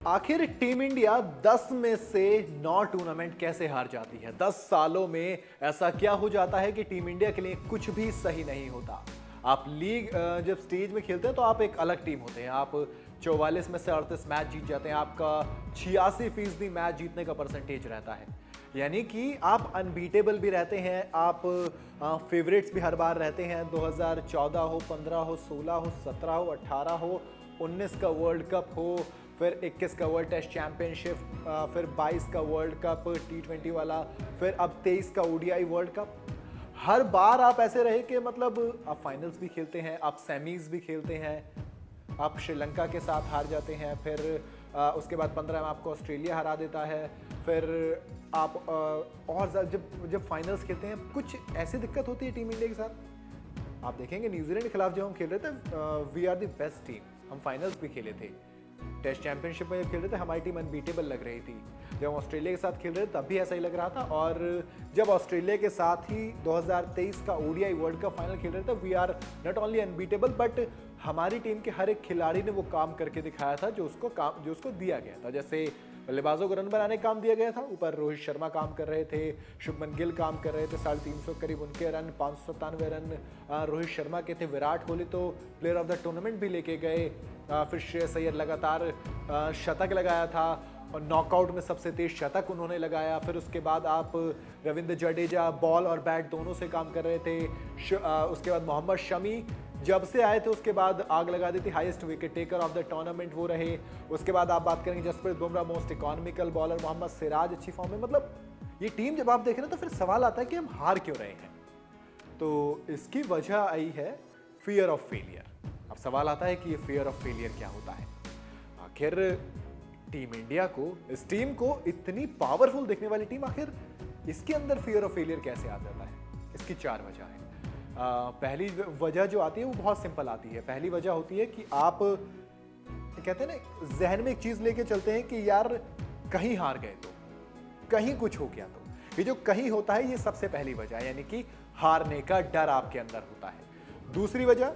आखिर team India 10 में से 9 टूर्नामेंट कैसे हार जाती है? 10 सालों में ऐसा क्या हो जाता है कि टीम इंडिया के लिए कुछ भी सही नहीं होता? आप लीग जब स्टेज में खेलते हैं तो आप एक अलग टीम होते हैं। आप 44 में से 38 मैच जीत जाते हैं। आपका 86% मैच जीतने का परसेंटेज रहता है। यानी कि आप अनबीटेबल भी रहते हैं। आप फेवरेट्स भी हर बार रहते हैं। 2014 हो, 15 हो, 16 हो, 17 हो, 18 हो, 19 का वर्ल्ड कप हो, फिर 21 का वर्ल्ड टेस्ट चैंपियनशिप, फिर 22 का वर्ल्ड कप T20 वाला, फिर अब 23 का ओडीआई वर्ल्ड कप। हर बार आप ऐसे रहे कि मतलब आप फाइनल्स भी खेलते हैं, आप सेमीज भी खेलते हैं, आप श्रीलंका के साथ हार जाते हैं, फिर उसके बाद 15 में आपको ऑस्ट्रेलिया हरा देता है, फिर आप और जब फाइनल्स खेलते हैं कुछ ऐसी दिक्कत होती है टीम इंडिया के साथ। आप देखेंगे न्यूजीलैंड के खिलाफ जब हम खेल रहे थे, we are the best team, हम फाइनल्स भी खेले थे। टेस्ट चैंपियनशिप में जब खेल रहे थे हमारी टीम अनबीटेबल लग रही थी। जब हम ऑस्ट्रेलिया के साथ खेल रहे थे तब भी ऐसा ही लग रहा था, और जब ऑस्ट्रेलिया के साथ ही 2023 का ओडीआई वर्ल्ड कप फाइनल खेल रहे थे, we are not only unbeatable but हमारी टीम के हर एक खिलाड़ी ने वो काम करके दिखाया था जो उसको दिया गया था। जैसे बल्लेबाजों को रन बनाने का काम दिया गया था, ऊपर रोहित शर्मा काम कर रहे थे, शुभमन गिल काम कर रहे थे, 350 करीब उनके रन, 597 रन रोहित शर्मा के थे। विराट कोहली तो प्लेयर ऑफ द टूर्नामेंट भी लेके गए। फिर श्रेयस अय्यर लगातार शतक लगाया था और नॉकआउट में सबसे तेज शतक उन्होंने लगाया। फिर उसके बाद आप रविंद्र जडेजा बॉल और बैट दोनों से काम कर रहे थे। उसके बाद मोहम्मद शमी जब से आए थे उसके बाद आग लगा दी थी, highest wicket taker of the tournament वो रहे। उसके बाद आप बात करेंगे Jasprit Bumrah most economical bowler, Mohammed Siraj अच्छी फॉर्म में। मतलब ये टीम जब आप देख रहे हैं तो फिर सवाल आता है कि हम हार क्यों रहे हैं। तो इसकी वजह आई है फियर ऑफ फेलियर। अब सवाल आता है कि ये फियर ऑफ फेलियर क्या होता है। आखिर टीम इंडिया को, इस टीम को इतनी पावरफुल दिखने वाली टीम, आखिर इसके अंदर फियर ऑफ फेलियर कैसे आ जाता है? इसकी 4 वजह है। पहली वजह जो आती है वो बहुत सिंपल आती है। पहली वजह होती है कि आप कहते हैं ना, जहन में एक चीज लेके चलते हैं कि यार कहीं हार गए तो, कहीं कुछ हो गया तो। ये जो कहीं होता है ये सबसे पहली वजह है, यानी कि हारने का डर आपके अंदर होता है। दूसरी वजह,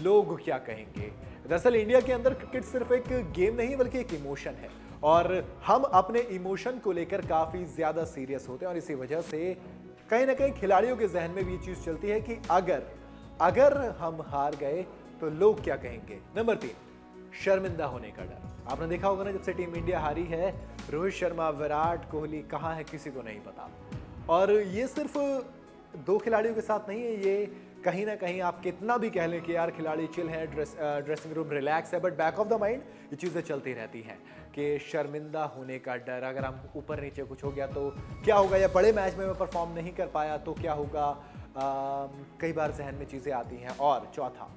लोग क्या कहेंगे। दरअसल इंडिया के अंदर क्रिकेट सिर्फ एक गेम नहीं बल्कि एक इमोशन है, और हम अपने इमोशन को लेकर काफी ज्यादा सीरियस होते हैं, और इसी वजह से कहीं ना कहीं खिलाड़ियों के जहन में भी ये चीज चलती है कि अगर हम हार गए तो लोग क्या कहेंगे। नंबर 3, शर्मिंदा होने का डर। आपने देखा होगा ना, जब से टीम इंडिया हारी है, रोहित शर्मा, विराट कोहली कहाँ है किसी को नहीं पता। और ये सिर्फ 2 खिलाड़ियों के साथ नहीं है, ये कहीं ना कहीं आप कितना भी कह लें कि यार खिलाड़ी चिल है, ड्रेसिंग रूम रिलैक्स है, but back of the mind ये चीज़ें चलती रहती हैं कि शर्मिंदा होने का डर। अगर हम ऊपर नीचे कुछ हो गया तो क्या होगा, या बड़े मैच में मैं परफॉर्म नहीं कर पाया तो क्या होगा। कई बार जहन में चीज़ें आती हैं। और चौथा,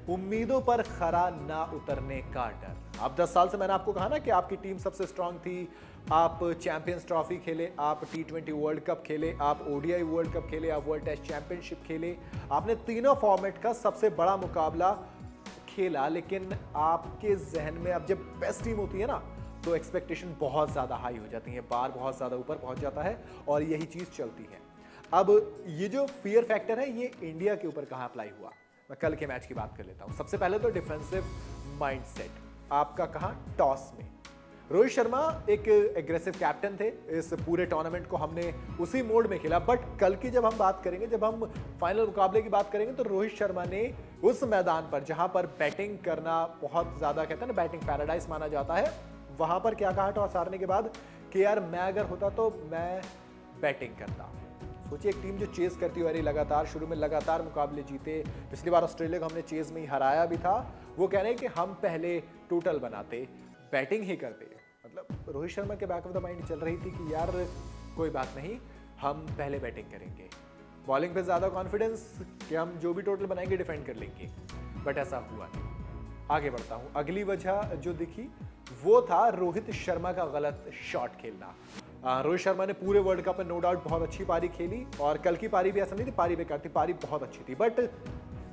उम्मीदों पर खरा ना उतरने का डर। आप 10 साल से, मैंने आपको कहा ना कि आपकी टीम सबसे स्ट्रांग थी, आप चैंपियंस ट्रॉफी खेले, आप T20 वर्ल्ड कप खेले, आप ओडीआई वर्ल्ड कप खेले, आप वर्ल्ड टेस्ट चैंपियनशिप खेले, आपने तीनों फॉर्मेट का सबसे बड़ा मुकाबला खेला। लेकिन आपके जहन में अब जब बेस्ट टीम होती है ना, तो एक्सपेक्टेशन बहुत ज़्यादा हाई हो जाती है, बार बहुत ज़्यादा ऊपर पहुंच जाता है, और यही चीज़ चलती है। अब ये जो फियर फैक्टर है ये इंडिया के ऊपर कहाँ अप्लाई हुआ, मैं कल के मैच की बात कर लेता हूं। सबसे पहले तो डिफेंसिव माइंडसेट आपका कहां, टॉस में। रोहित शर्मा एक एग्रेसिव कैप्टन थे, इस पूरे टूर्नामेंट को हमने उसी मोड में खेला। बट कल की जब हम बात करेंगे, जब हम फाइनल मुकाबले की बात करेंगे, तो रोहित शर्मा ने उस मैदान पर जहां पर बैटिंग करना बहुत ज्यादा, कहते हैं ना, बैटिंग पैराडाइज माना जाता है, वहां पर क्या कहा टॉस हारने के बाद कि यार मैं अगर होता तो मैं बैटिंग करता। सोचिए, एक टीम जो चेज करती हुई लगातार, शुरू में लगातार मुकाबले जीते, पिछली बार ऑस्ट्रेलिया को हमने चेज में ही हराया भी था, वो कह रहे हैं कि हम पहले टोटल बनाते, बैटिंग ही करते। मतलब रोहित शर्मा के बैक ऑफ द माइंड चल रही थी कि यार कोई बात नहीं, हम पहले बैटिंग करेंगे, बॉलिंग पे ज्यादा कॉन्फिडेंस कि हम जो भी टोटल बनाएंगे डिफेंड कर लेंगे। बट ऐसा हुआ नहीं। आगे बढ़ता हूं। अगली वजह जो दिखी वो था रोहित शर्मा का गलत शॉट खेलना। रोहित शर्मा ने पूरे वर्ल्ड कप में नो डाउट बहुत अच्छी पारी खेली, और कल की पारी भी ऐसा नहीं थी पारी बेकार थी, पारी बहुत अच्छी थी। बट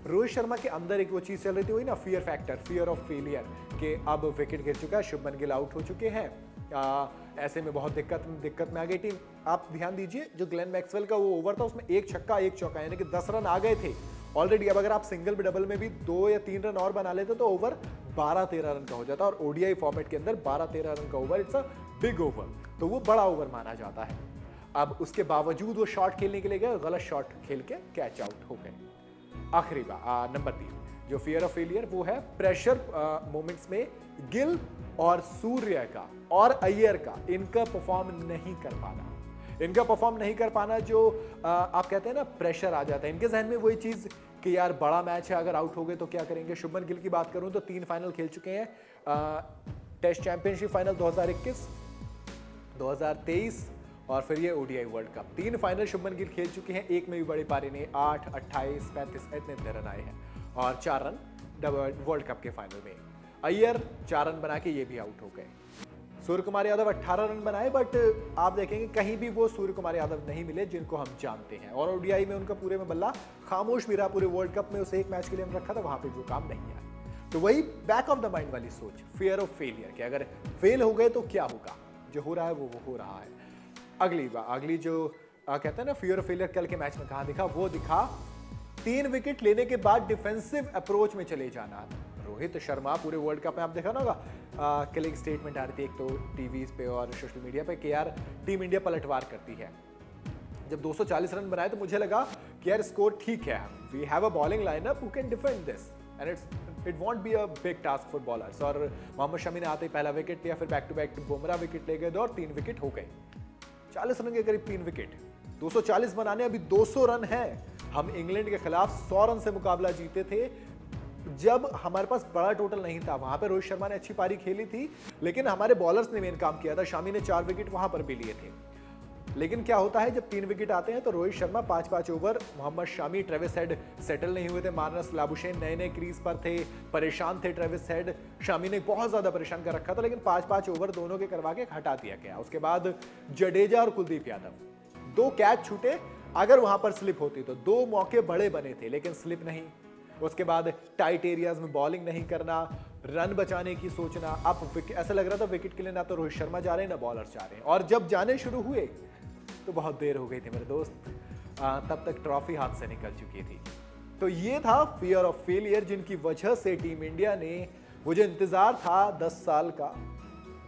रोहित शर्मा के अंदर एक वो चीज चल रही थी, वही ना, fear factor, fear of failure, कि अब विकेट गिर चुका है, शुभमन गिल आउट हो चुके हैं। ऐसे में बहुत दिक्कत में आ गई टीम। आप ध्यान दीजिए, जो ग्लेन मैक्सवेल का वो ओवर था उसमें 1 छक्का 1 चौका, यानी कि 10 रन आ गए थे ऑलरेडी। अब अगर आप सिंगल भी डबल में भी 2 या 3 रन और बना लेते तो ओवर 12-13 रन का हो जाता है, और ओडीआई फॉर्मेट के अंदर 12-13 रन का over it's a big over, तो वो बड़ा ओवर माना जाता है। अब उसके बावजूद वो शॉट खेलने के लिए गए, गलत शॉट खेल के कैच आउट हो गए। आखिरी बात, नंबर 3 जो फियर ऑफ फेलियर, वो है प्रेशर मोमेंट्स में गिल और सूर्य का और अय्यर का इनका परफॉर्म नहीं कर पाना। इनका परफॉर्म नहीं कर पाना, जो आप कहते हैं ना प्रेशर आ जाता है इनके जहन में, वही चीज कि यार बड़ा मैच है, अगर आउट हो गए तो क्या करेंगे। शुभमन गिल की बात करूं तो 3 फाइनल खेल चुके हैं, टेस्ट चैंपियनशिप फाइनल 2021, 2023 और फिर ये ODI world cup. 3 final Shubman Gill खेल चुके हैं, एक में भी बड़ी पारी नहीं। 8, 28, 35 इतने रन आए हैं और 4 रन वर्ल्ड कप के फाइनल में। अय्यर 4 रन बना के ये भी आउट हो गए। सूर्य कुमार यादव 18 रन बनाए, बट आप देखेंगे कहीं भी वो सूर्य कुमार यादव नहीं मिले जिनको हम जानते हैं, और ओडीआई में उनका पूरे में बल्ला खामोश भी रहा। पूरे वर्ल्ड कप में उसे एक मैच के लिए रखा था, वहां पे वो काम नहीं आया। तो वही बैक ऑफ द माइंड वाली सोच, फियर ऑफ फेलियर, कि अगर फेल हो गए तो क्या होगा, जो हो रहा है वो हो रहा है। अगली जो कहते हैं ना फियर ऑफ फेलियर, कल के मैच में कहां दिखा, वो दिखा 3 विकेट लेने के बाद डिफेंसिव अप्रोच में चले जाना। रोहित शर्मा पूरे वर्ल्ड कप में आप देखा ना होगा, कल एक स्टेटमेंट आ रही थी, एक तो टीवी पे और सोशल मीडिया पे, कि यार टीम इंडिया पलटवार करती है। जब 240 रन बनाए तो मुझे लगा कि यार स्कोर ठीक है, we have a bowling lineup who can defend this and it won't be a big task for bowlers. और मोहम्मद शमी ने आते ही पहला विकेट लिया, फिर back to back Bumrah wicket ले गए और 3 विकेट हो गए। 40 रन के करीब 3 विकेट, 240 बनाने, अभी 200 रन है। हम इंग्लैंड के खिलाफ 100 रन से मुकाबला जीते थे, जब हमारे पास बड़ा टोटल नहीं था। वहां पे रोहित शर्मा ने अच्छी पारी खेली थी, लेकिन हमारे बॉलर्स ने मेन काम किया था। शामी ने 4 विकेट वहां पर भी लिए थे। लेकिन क्या होता है जब 3 विकेट आते हैं तो Rohit Sharma 5-5 over, Mohammed Shami, Travis Head settle नहीं हुए थे, मार्नस लाबुशेन नए क्रीज पर थे, परेशान थे ट्रेविस हेड, शामी ने बहुत ज्यादा परेशान कर रखा था, लेकिन 5-5 ओवर दोनों के करवा के हटा दिया गया। उसके बाद जडेजा और कुलदीप यादव 2 कैच छूटे, अगर वहां पर स्लिप होती तो 2 मौके बड़े बने थे, लेकिन स्लिप नहीं। उसके बाद टाइट एरियाज में बॉलिंग नहीं करना, रन बचाने की सोचना। अब ऐसा लग रहा था विकेट के लिए ना तो रोहित शर्मा जा रहे हैं ना बॉलर्स जा रहे हैं, और जब जाने शुरू हुए तो बहुत देर हो गई थी मेरे दोस्त, तब तक ट्रॉफी हाथ से निकल चुकी थी। तो ये था फियर ऑफ फेलियर, जिनकी वजह से टीम इंडिया ने, वो जो इंतजार था 10 साल का,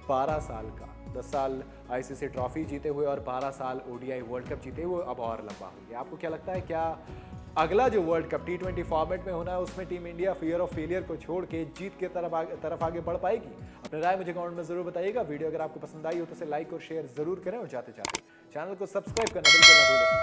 12 साल का, 10 साल आईसीसी ट्रॉफी जीते हुए और 12 साल ओडीआई वर्ल्ड कप जीते हुए, अब और लंबा हो गया। आपको क्या लगता है, क्या अगला जो वर्ल्ड कप T20 फॉर्मेट में होना है उसमें team India fear of failure को छोड़ के जीत के तरफ आगे बढ़ पाएगी? अपनी राय मुझे कमेंट में जरूर बताइएगा। वीडियो अगर आपको पसंद आई हो तो इसे लाइक और शेयर जरूर करें, और जाते जाते चैनल को सब्सक्राइब करना बिल्कुल ना भूलें।